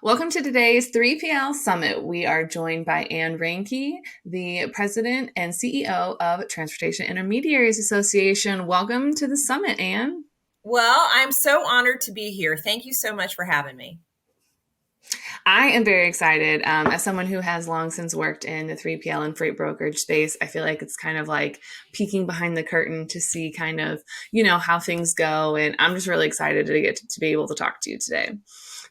Welcome to today's 3PL Summit. We are joined by Reinke, the President and CEO of Transportation Intermediaries Association. Welcome to the summit, Anne. Well, I'm so honored to be here. Thank you so much for having me. I am very excited. As someone who has long since worked in the 3PL and freight brokerage space, I feel like it's kind of like peeking behind the curtain to see kind of, how things go. And I'm just really excited to get to be able to talk to you today.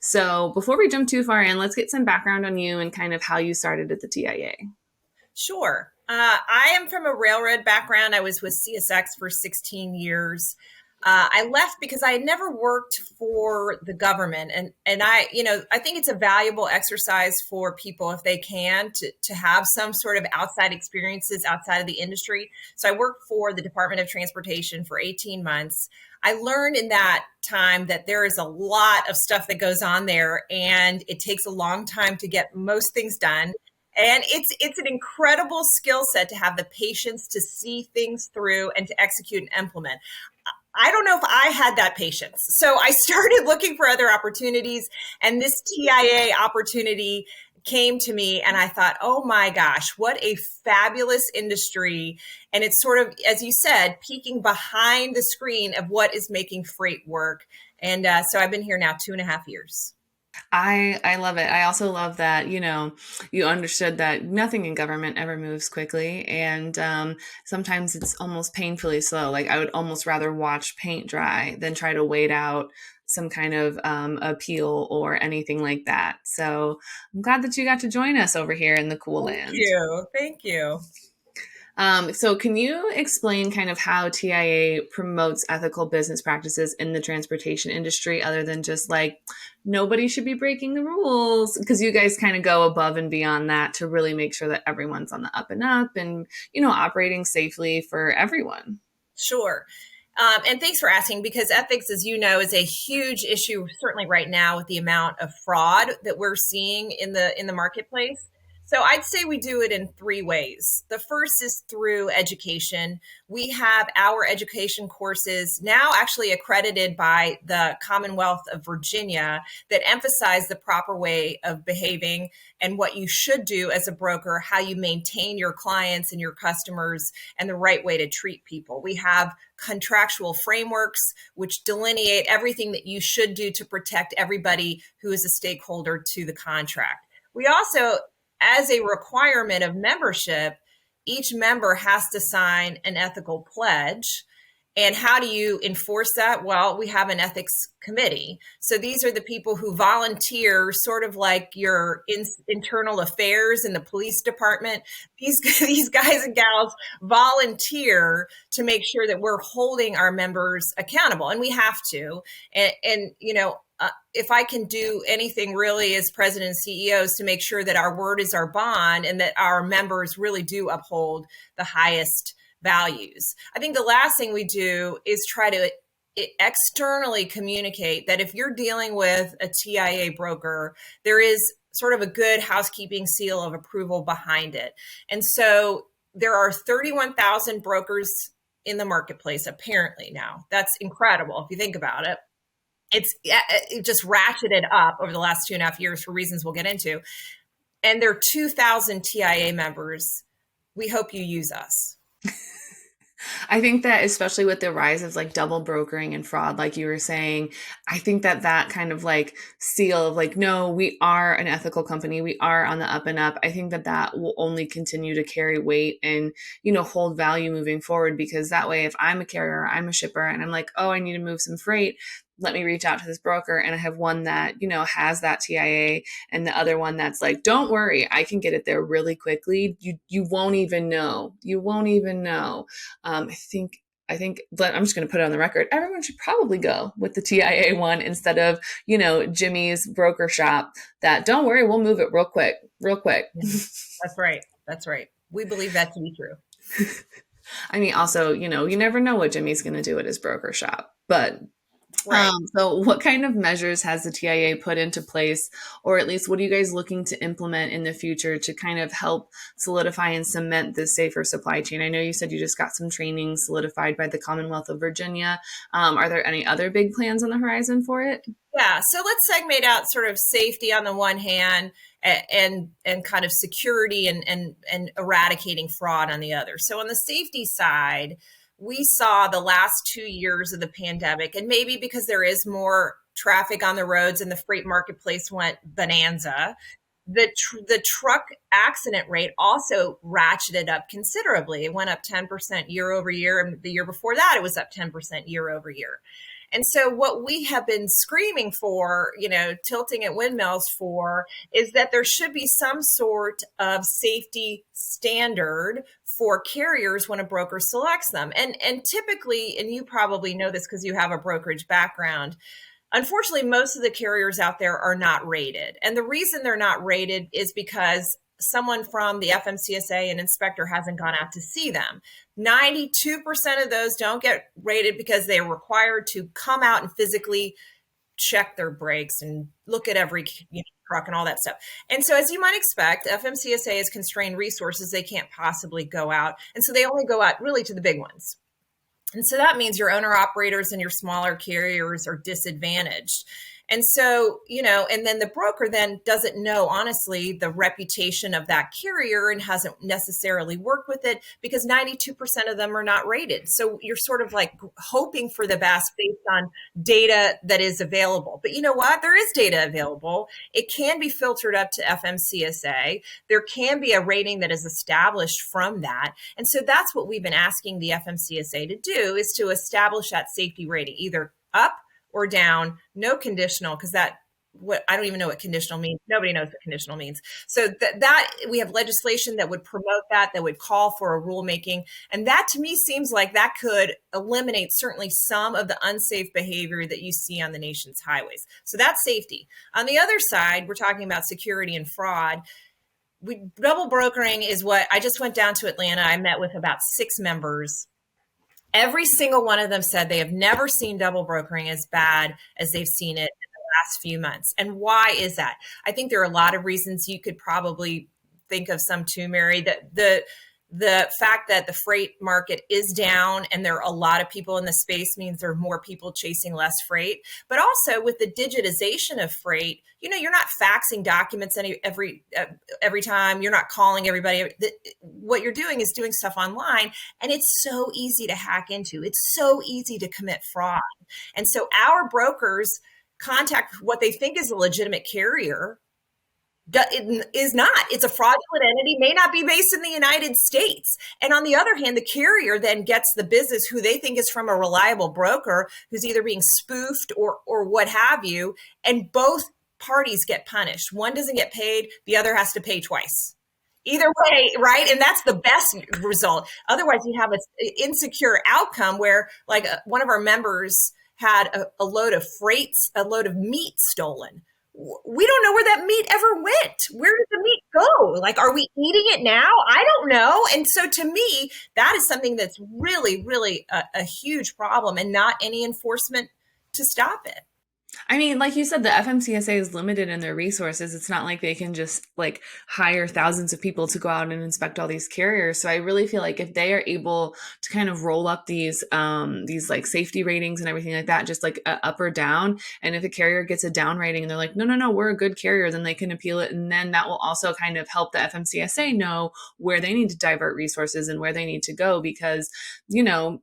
So before we jump too far in, let's get some background on you and kind of how you started at the TIA. Sure. I am from a railroad background. I was with CSX for 16 years. I left because I had never worked for the government. And I think it's a valuable exercise for people if they can to have some sort of outside experiences outside of the industry. So I worked for the Department of Transportation for 18 months. I learned in that time that there is a lot of stuff that goes on there, and it takes a long time to get most things done. And it's an incredible skill set to have the patience to see things through and to execute and implement. I don't know if I had that patience. So I started looking for other opportunities, and this TIA opportunity came to me, and I thought, oh my gosh, what a fabulous industry. And it's sort of, as you said, peeking behind the screen of what is making freight work. And so I've been here now 2.5 years. I love it. I also love that, you understood that nothing in government ever moves quickly. And sometimes it's almost painfully slow. Like I would almost rather watch paint dry than try to wait out some kind of appeal or anything like that. So I'm glad that you got to join us over here in the cool Thank land. you. Thank you. So can you explain kind of how TIA promotes ethical business practices in the transportation industry other than just like nobody should be breaking the rules? Because you guys kind of go above and beyond that to really make sure that everyone's on the up and up and, operating safely for everyone. Sure. And thanks for asking, because ethics, as you know, is a huge issue, certainly right now with the amount of fraud that we're seeing in the marketplace. So I'd say we do it in three ways. The first is through education. We have our education courses now actually accredited by the Commonwealth of Virginia that emphasize the proper way of behaving and what you should do as a broker, how you maintain your clients and your customers, and the right way to treat people. We have contractual frameworks which delineate everything that you should do to protect everybody who is a stakeholder to the contract. We also, as a requirement of membership, each member has to sign an ethical pledge. And how do you enforce that? Well, we have an ethics committee. So these are the people who volunteer, sort of like your internal affairs in the police department. These guys and gals volunteer to make sure that we're holding our members accountable, and we have to. If I can do anything really as president and CEOs to make sure that our word is our bond and that our members really do uphold the highest values. I think the last thing we do is try to externally communicate that if you're dealing with a TIA broker, there is sort of a good housekeeping seal of approval behind it. And so there are 31,000 brokers in the marketplace, apparently now. That's incredible if you think about it. It just ratcheted up over the last 2.5 years for reasons we'll get into. And there are 2,000 TIA members. We hope you use us. I think that especially with the rise of like double brokering and fraud, like you were saying, I think that kind of like seal of like, no, we are an ethical company. We are on the up and up. I think that will only continue to carry weight and, hold value moving forward, because that way, if I'm a carrier, I'm a shipper and I'm like, oh, I need to move some freight, let me reach out to this broker, and I have one that, has that TIA and the other one that's like, don't worry, I can get it there really quickly. You won't even know. You won't even know. I think, but I'm just going to put it on the record. Everyone should probably go with the TIA one instead of, Jimmy's broker shop that don't worry, we'll move it real quick, real quick. That's right. That's right. We believe that to be true. I mean, also, you never know what Jimmy's going to do at his broker shop, but Right. So what kind of measures has the TIA put into place, or at least what are you guys looking to implement in the future to kind of help solidify and cement this safer supply chain? I know you said you just got some training solidified by the Commonwealth of Virginia. Are there any other big plans on the horizon for it? Yeah, so let's segment out sort of safety on the one hand and kind of security and eradicating fraud on the other. So on the safety side, we saw the last 2 years of the pandemic, and maybe because there is more traffic on the roads and the freight marketplace went bonanza, the truck accident rate also ratcheted up considerably. It went up 10% year over year, and the year before that it was up 10% year over year. And so what we have been screaming for, tilting at windmills for, is that there should be some sort of safety standard for carriers when a broker selects them. And typically, and you probably know this because you have a brokerage background, unfortunately, most of the carriers out there are not rated. And the reason they're not rated is because someone from the FMCSA, an inspector, hasn't gone out to see them. 92% of those don't get rated because they're required to come out and physically check their brakes and look at every truck and all that stuff. And so, as you might expect, FMCSA has constrained resources. They can't possibly go out. And so they only go out really to the big ones. And so that means your owner operators and your smaller carriers are disadvantaged. And so, and then the broker then doesn't know, honestly, the reputation of that carrier and hasn't necessarily worked with it because 92% of them are not rated. So you're sort of like hoping for the best based on data that is available. But you know what? There is data available. It can be filtered up to FMCSA. There can be a rating that is established from that. And so that's what we've been asking the FMCSA to do, is to establish that safety rating, either up or down, no conditional, because what I don't even know what conditional means. Nobody knows what conditional means. So that we have legislation that would promote that would call for a rulemaking. And that to me seems like that could eliminate certainly some of the unsafe behavior that you see on the nation's highways. So that's safety. On the other side, we're talking about security and fraud. Double brokering is what I just went down to Atlanta. I met with about 6 members. Every single one of them said they have never seen double brokering as bad as they've seen it in the last few months. And why is that? I think there are a lot of reasons. You could probably think of some too, Mary. That the fact that the freight market is down and there are a lot of people in the space means there are more people chasing less freight. But also with the digitization of freight, you're not faxing documents every time. You're not calling everybody. What you're doing is doing stuff online, and it's so easy to hack into. It's so easy to commit fraud. And so our brokers contact what they think is a legitimate carrier. It is not. It's a fraudulent entity, may not be based in the United States. And on the other hand, the carrier then gets the business who they think is from a reliable broker who's either being spoofed or what have you. And both parties get punished. One doesn't get paid, the other has to pay twice. Either way, right? And that's the best result. Otherwise, you have an insecure outcome where, like, one of our members had a load of meat stolen. We don't know where that meat ever went. Where did the meat go? Like, are we eating it now? I don't know. And so to me, that is something that's really, really a huge problem, and not any enforcement to stop it. I mean, like you said, the FMCSA is limited in their resources. It's not like they can just like hire thousands of people to go out and inspect all these carriers. So I really feel like if they are able to kind of roll up these like safety ratings and everything like that, just like up or down, and if a carrier gets a down rating and they're like, no, we're a good carrier, then they can appeal it, and then that will also kind of help the FMCSA know where they need to divert resources and where they need to go, because you don't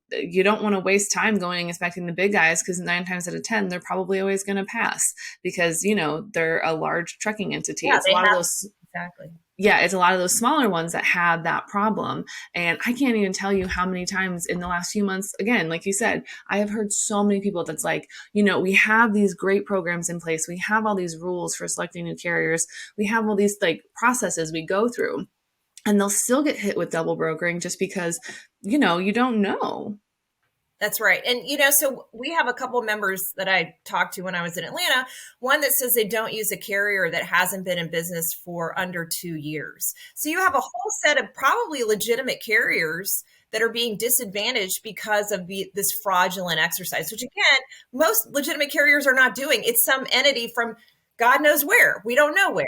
want to waste time going inspecting the big guys, because 9 times out of 10 they're probably always going to pass, because they're a large trucking entity. Yeah, It's a lot of those. Exactly. Yeah, it's a lot of those smaller ones that have that problem. And I can't even tell you how many times in the last few months, again, like you said, I have heard so many people that's like, we have these great programs in place. We have all these rules for selecting new carriers. We have all these like processes we go through, and they'll still get hit with double brokering just because, you don't know. That's right. And, so we have a couple of members that I talked to when I was in Atlanta. One that says they don't use a carrier that hasn't been in business for under 2 years. So you have a whole set of probably legitimate carriers that are being disadvantaged because of this fraudulent exercise, which again, most legitimate carriers are not doing. It's some entity from God knows where. We don't know where.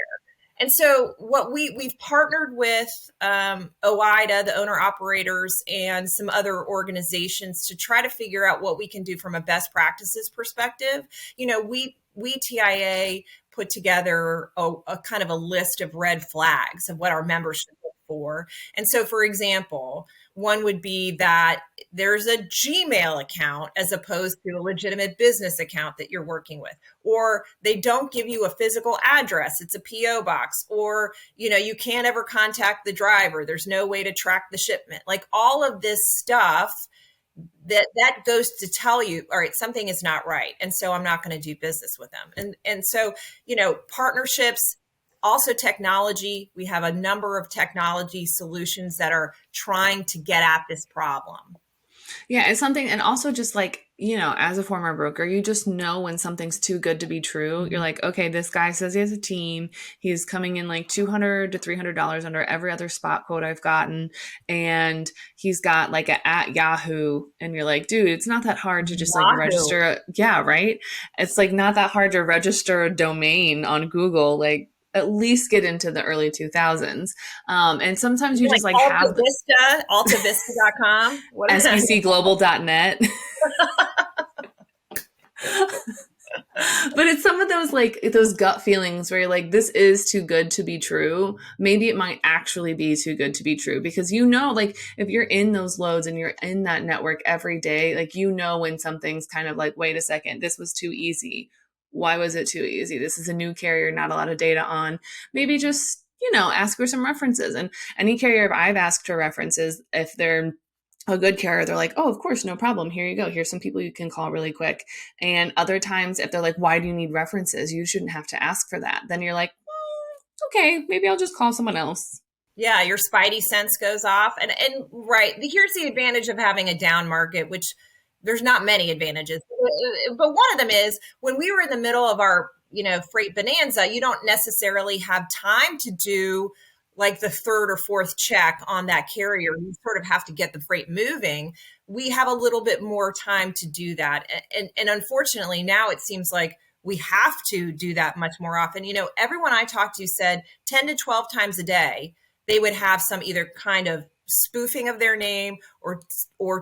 And so what we've partnered with OIDA, the owner operators, and some other organizations to try to figure out what we can do from a best practices perspective. We TIA put together a kind of a list of red flags of what our members should look for. And so, for example, one would be that there's a Gmail account as opposed to a legitimate business account that you're working with, or they don't give you a physical address, it's a PO box, or you can't ever contact the driver, there's no way to track the shipment. Like all of this stuff that goes to tell you, all right, something is not right, and so I'm not going to do business with them. And so partnerships, also technology. We have a number of technology solutions that are trying to get at this problem. Yeah, it's something, and also just like, as a former broker, you just know when something's too good to be true. You're like, okay, this guy says he has a team. He's coming in like $200 to $300 under every other spot quote I've gotten. And he's got like a at Yahoo. And you're like, dude, it's not that hard to just like Yahoo. register. Yeah, right. It's like not that hard to register a domain on Google. Like, at least get into the early 2000s. And sometimes you Like just like Alta have Vista, altavista.com. What is that? sbcglobal.net. But it's some of those like those gut feelings where you're like, this is too good to be true. Maybe it might actually be too good to be true, because like if you're in those loads and you're in that network every day, like when something's kind of like, wait a second, this was too easy. Why was it too easy? This is a new carrier, not a lot of data on. Maybe just ask for some references. And any carrier I've asked for references, if they're a good carrier, they're like, oh, of course, no problem. Here you go. Here's some people you can call really quick. And other times, if they're like, why do you need references? You shouldn't have to ask for that. Then you're like, okay, maybe I'll just call someone else. Yeah, your spidey sense goes off. And right, here's the advantage of having a down market, which there's not many advantages. But one of them is when we were in the middle of our, freight bonanza, you don't necessarily have time to do like the third or fourth check on that carrier. You sort of have to get the freight moving. We have a little bit more time to do that. And unfortunately, now it seems like we have to do that much more often. Everyone I talked to said 10 to 12 times a day, they would have some either kind of spoofing of their name or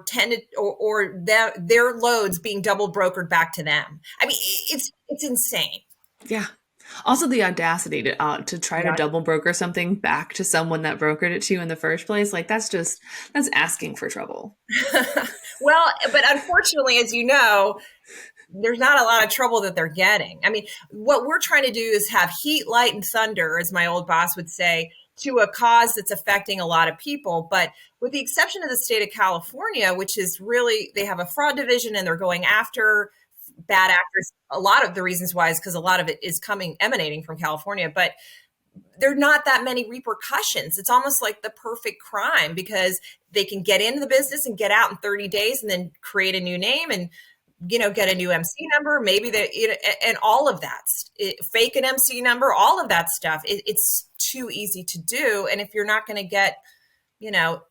tended or their loads being double brokered back to them. I mean, it's insane. Yeah. Also, the audacity to try to Yeah. double broker something back to someone that brokered it to you in the first place, like that's asking for trouble. Well, but unfortunately, as you know, there's not a lot of trouble that they're getting. I mean, what we're trying to do is have heat, light, and thunder, as my old boss would say, to a cause that's affecting a lot of people. But with the exception of the state of California, which is really, they have a fraud division and they're going after bad actors. A lot of the reasons why is because a lot of it is emanating from California, but there are not that many repercussions. It's almost like the perfect crime because they can get into the business and get out in 30 days and then create a new name and get a new MC number, maybe and all of that, fake an MC number, all of that stuff. It's too easy to do. And if you're not going to get,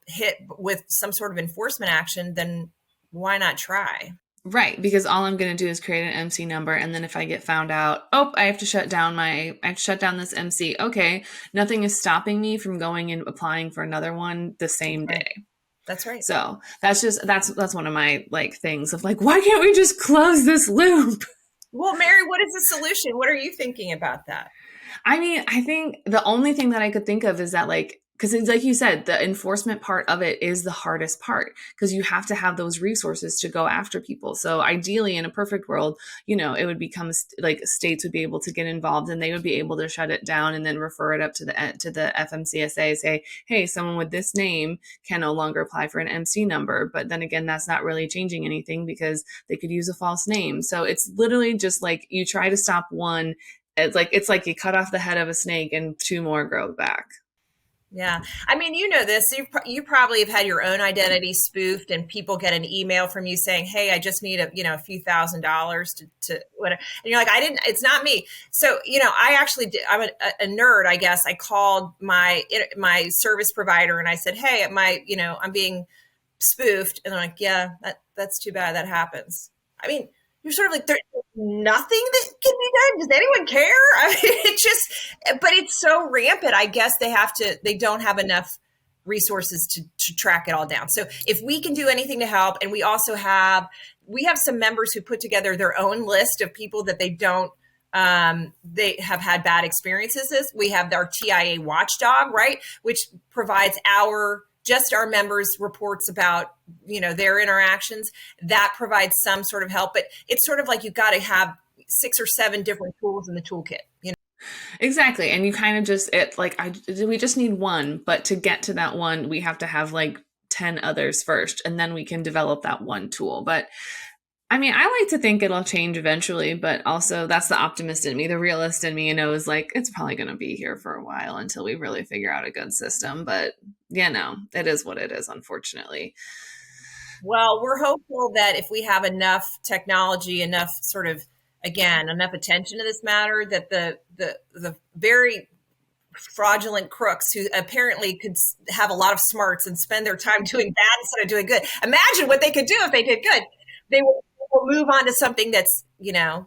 hit with some sort of enforcement action, then why not try? Right, because all I'm going to do is create an MC number, and then if I get found out, I have to shut down this MC. Okay, nothing is stopping me from going and applying for another one the same day. That's right. So that's one of my like things of like, why can't we just close this loop? Well, Mary, what is the solution? What are you thinking about that? I mean, I think the only thing that I could think of is that like, because it's like you said, the enforcement part of it is the hardest part because you have to have those resources to go after people. So ideally, in a perfect world, it would become like states would be able to get involved and they would be able to shut it down and then refer it up to the FMCSA, say, hey, someone with this name can no longer apply for an MC number. But then again, that's not really changing anything because they could use a false name. So it's literally just like you try to stop one. It's like you cut off the head of a snake and two more grow back. Yeah. I mean, this, you probably have had your own identity spoofed and people get an email from you saying, hey, I just need a few $1,000s to whatever. And you're like, it's not me. So, I actually did, I'm a nerd, I guess. I called my service provider and I said, hey, I'm being spoofed, and I'm like, yeah, that's too bad. That happens. I mean, you're sort of like, there's nothing that can be done. Does anyone care? I mean, it just, but it's so rampant. I guess they don't have enough resources to track it all down. So if we can do anything to help, and we have some members who put together their own list of people that they have had bad experiences with. We have our TIA watchdog, right, which provides our members reports about their interactions. That provides some sort of help, but it's sort of like you've got to have 6 or 7 different tools in the toolkit. Exactly. And you kind of just, we just need one, but to get to that one, we have to have like 10 others first, and then we can develop that one tool. But I mean, I like to think it'll change eventually, but also that's the optimist in me. The realist in me, knows like it's probably going to be here for a while until we really figure out a good system. But it is what it is, unfortunately. Well, we're hopeful that if we have enough technology, enough sort of, again, enough attention to this matter, that the very fraudulent crooks who apparently could have a lot of smarts and spend their time doing bad instead of doing good. Imagine what they could do if they did good. They will move on to something that's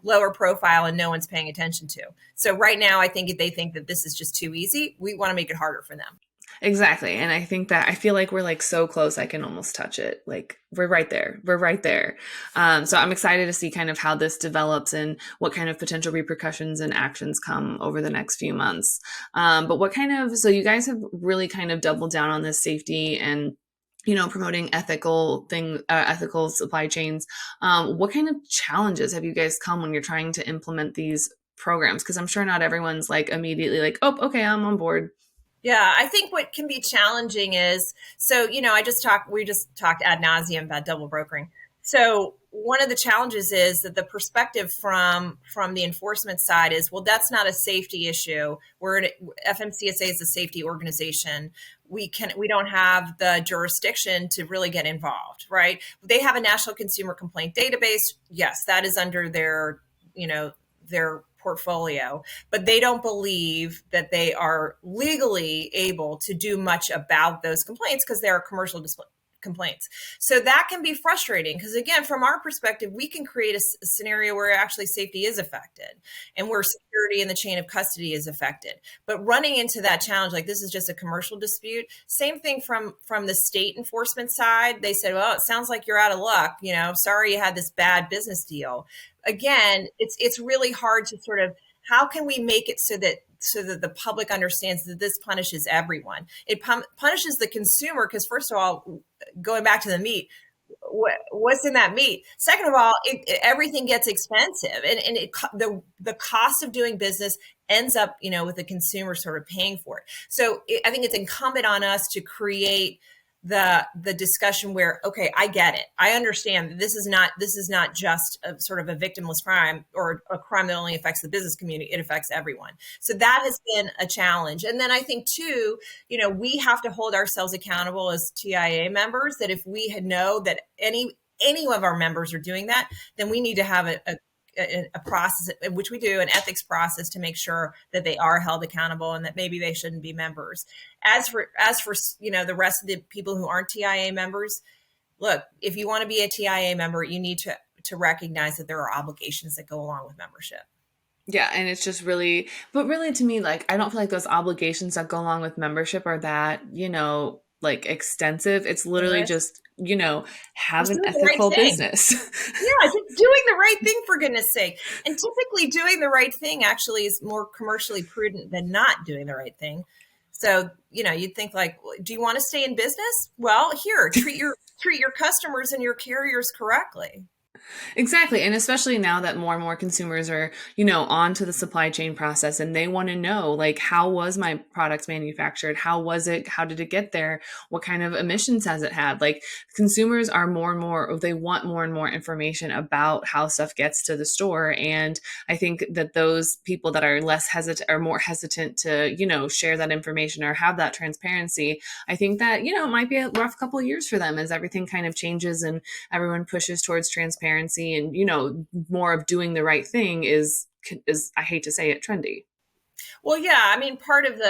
lower profile and no one's paying attention to. So right now, I think they think that this is just too easy. We want to make it harder for them. Exactly. And I feel like we're like so close, I can almost touch it. Like we're right there. We're right there. So I'm excited to see kind of how this develops and what kind of potential repercussions and actions come over the next few months. But so you guys have really kind of doubled down on this safety and promoting ethical supply chains. What kind of challenges have you guys come when you're trying to implement these programs? Because I'm sure not everyone's like immediately like, oh, okay, I'm on board. Yeah, I think what can be challenging is, so, we just talked ad nauseum about double brokering. So one of the challenges is that the perspective from the enforcement side is, well, that's not a safety issue. FMCSA is a safety organization. We don't have the jurisdiction to really get involved, right? They have a national consumer complaint database. Yes, that is under their portfolio, but they don't believe that they are legally able to do much about those complaints because they are commercial complaints. So that can be frustrating because, again, from our perspective, we can create a scenario where actually safety is affected and where security in the chain of custody is affected. But running into that challenge, like this is just a commercial dispute. Same thing from the state enforcement side. They said, well, it sounds like you're out of luck. Sorry you had this bad business deal. Again, it's really hard to sort of, how can we make it so that the public understands that this punishes everyone? It punishes the consumer because, first of all, going back to the meat, what's in that meat? Second of all, everything gets expensive, and the cost of doing business ends up, with the consumer sort of paying for it. So I think it's incumbent on us to create the discussion where, okay, I get it. I understand that this is not just a sort of a victimless crime or a crime that only affects the business community. It affects everyone. So that has been a challenge. And then I think too, we have to hold ourselves accountable as TIA members, that if we know that any of our members are doing that, then we need to have a process, which we do, an ethics process, to make sure that they are held accountable and that maybe they shouldn't be members. As for the rest of the people who aren't TIA members, look, if you want to be a TIA member, you need to recognize that there are obligations that go along with membership. Yeah, and it's just but really to me, like, I don't feel like those obligations that go along with membership are that, like extensive. It's literally just, have Just an doing the right ethical thing. business. Yeah, just doing the right thing, for goodness sake. And typically doing the right thing actually is more commercially prudent than not doing the right thing. So, you'd think like, do you want to stay in business? Well, here, treat your customers and your carriers correctly. Exactly. And especially now that more and more consumers are, onto the supply chain process and they want to know, like, how was my product manufactured? How was it? How did it get there? What kind of emissions has it had? Like, consumers are more and more, they want more and more information about how stuff gets to the store. And I think that those people that are more hesitant to, share that information or have that transparency, I think that, it might be a rough couple of years for them as everything kind of changes and everyone pushes towards transparency and more of doing the right thing is I hate to say it, trendy. Well, yeah, I mean, part of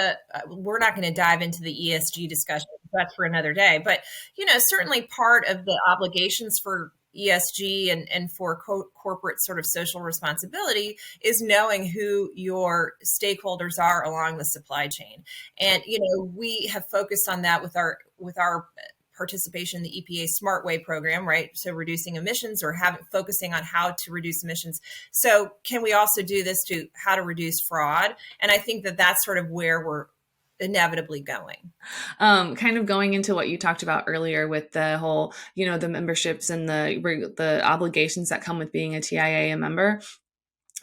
we're not going to dive into the ESG discussion that's for another day. But, certainly part of the obligations for ESG and for corporate sort of social responsibility is knowing who your stakeholders are along the supply chain. And, we have focused on that with our participation in the EPA Smart Way program, right? So reducing emissions or focusing on how to reduce emissions. So can we also do this to how to reduce fraud? And I think that that's sort of where we're inevitably going. Kind of going into what you talked about earlier with the whole, the memberships and the obligations that come with being a TIA member.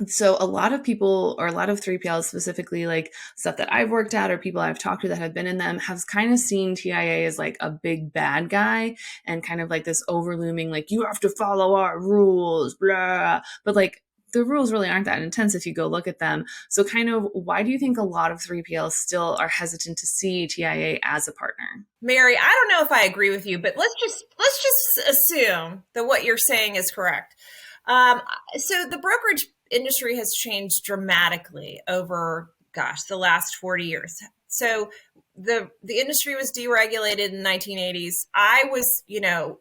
So a lot of people, or a lot of 3PLs specifically, like stuff that I've worked at or people I've talked to that have been in them, have kind of seen TIA as like a big bad guy and kind of like this overlooming, like, you have to follow our rules, blah. But like, the rules really aren't that intense if you go look at them. So kind of, why do you think a lot of 3PLs still are hesitant to see TIA as a partner? Mary, I don't know if I agree with you, but let's just assume that what you're saying is correct. So the brokerage industry has changed dramatically over, gosh, the last 40 years. So the industry was deregulated in the 1980s. I was,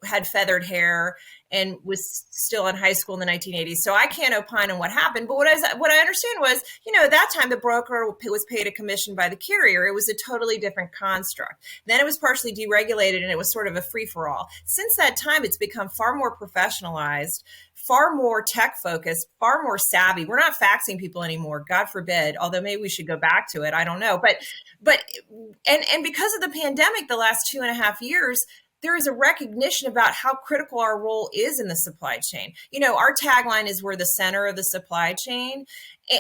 had feathered hair and was still in high school in the 1980s. So I can't opine on what happened. But what I understand was, at that time, the broker was paid a commission by the carrier. It was a totally different construct. Then it was partially deregulated and it was sort of a free-for-all. Since that time, it's become far more professionalized, far more tech focused, far more savvy. We're not faxing people anymore, God forbid, although maybe we should go back to it. I don't know. But because of the pandemic, the last 2.5 years, there is a recognition about how critical our role is in the supply chain. Our tagline is we're the center of the supply chain.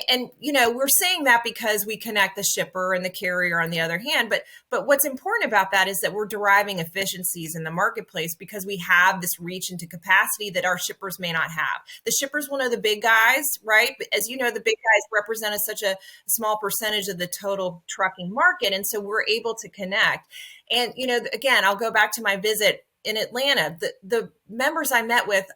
And we're saying that because we connect the shipper and the carrier on the other hand. But what's important about that is that we're deriving efficiencies in the marketplace because we have this reach into capacity that our shippers may not have. The shippers will know the big guys, right? But as you know, the big guys represent such a small percentage of the total trucking market. And so we're able to connect. And, again, I'll go back to my visit in Atlanta. The members I met with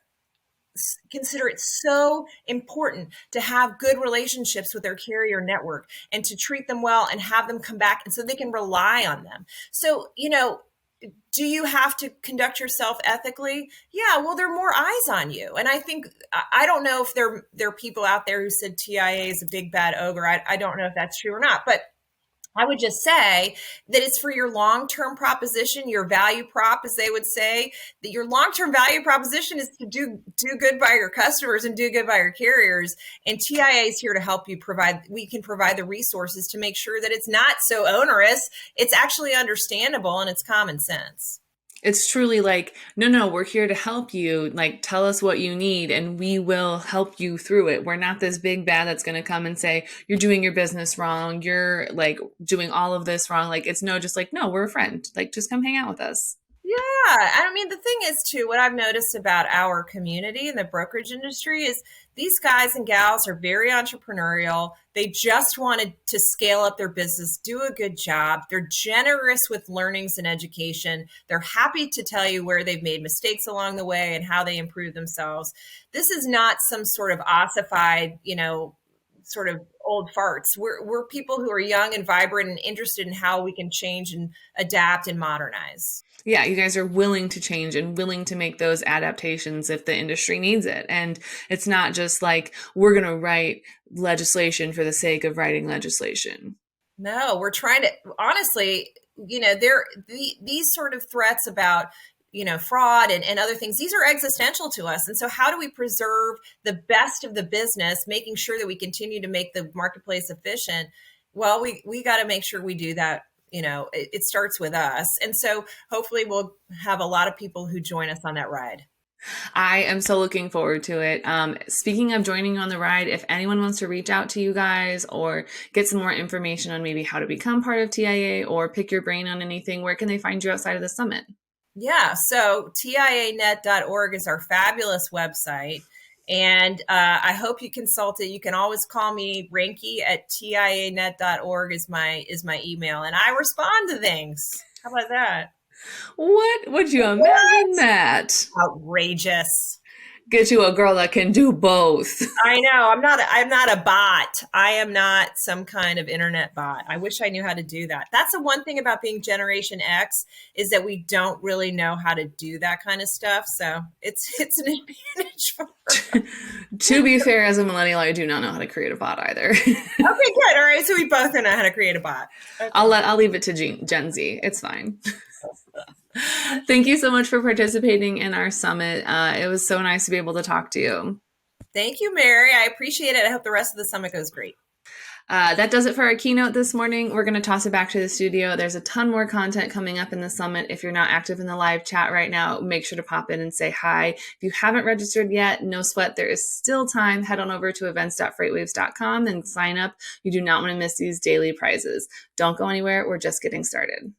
consider it so important to have good relationships with their carrier network and to treat them well and have them come back and so they can rely on them. So, do you have to conduct yourself ethically? Yeah, well, there are more eyes on you. And I think, I don't know if there are people out there who said TIA is a big bad ogre. I don't know if that's true or not, but I would just say that it's for your long-term proposition, your value prop, as they would say, that your long-term value proposition is to do good by your customers and do good by your carriers. And TIA is here to help you we can provide the resources to make sure that it's not so onerous. It's actually understandable and it's common sense. It's truly like, no, we're here to help you. Like, tell us what you need and we will help you through it. We're not this big bad that's going to come and say, you're doing your business wrong. You're like doing all of this wrong. Like, it's just like, no, we're a friend. Like, just come hang out with us. Yeah. I mean, the thing is, too, what I've noticed about our community in the brokerage industry is these guys and gals are very entrepreneurial. They just wanted to scale up their business, do a good job. They're generous with learnings and education. They're happy to tell you where they've made mistakes along the way and how they improve themselves. This is not some sort of ossified, sort of old farts. We're people who are young and vibrant and interested in how we can change and adapt and modernize. Yeah, you guys are willing to change and willing to make those adaptations if the industry needs it. And it's not just like, we're going to write legislation for the sake of writing legislation. No, we're trying to, honestly, these sort of threats about, fraud and other things, these are existential to us. And so how do we preserve the best of the business, making sure that we continue to make the marketplace efficient? Well, we got to make sure we do that. It starts with us. And so hopefully we'll have a lot of people who join us on that ride. I am so looking forward to it. Speaking of joining on the ride, if anyone wants to reach out to you guys or get some more information on maybe how to become part of TIA or pick your brain on anything, where can they find you outside of the summit? Yeah, so tianet.org is our fabulous website. And I hope you consult it. You can always call me Reinke at tianet.org is my email. And I respond to things. How about that? What would you imagine that? Outrageous. Get you a girl that can do both. I know. I'm not a bot. I am not some kind of internet bot. I wish I knew how to do that. That's the one thing about being Generation X is that we don't really know how to do that kind of stuff. So it's an advantage for To be fair, as a millennial, I do not know how to create a bot either. Okay, good. All right. So we both know how to create a bot. Okay. I'll leave it to Gen Z. It's fine. Thank you so much for participating in our summit. It was so nice to be able to talk to you. Thank you, Mary. I appreciate it. I hope the rest of the summit goes great. That does it for our keynote this morning. We're going to toss it back to the studio. There's a ton more content coming up in the summit. If you're not active in the live chat right now, make sure to pop in and say hi. If you haven't registered yet, no sweat. There is still time. Head on over to events.freightwaves.com and sign up. You do not want to miss these daily prizes. Don't go anywhere. We're just getting started.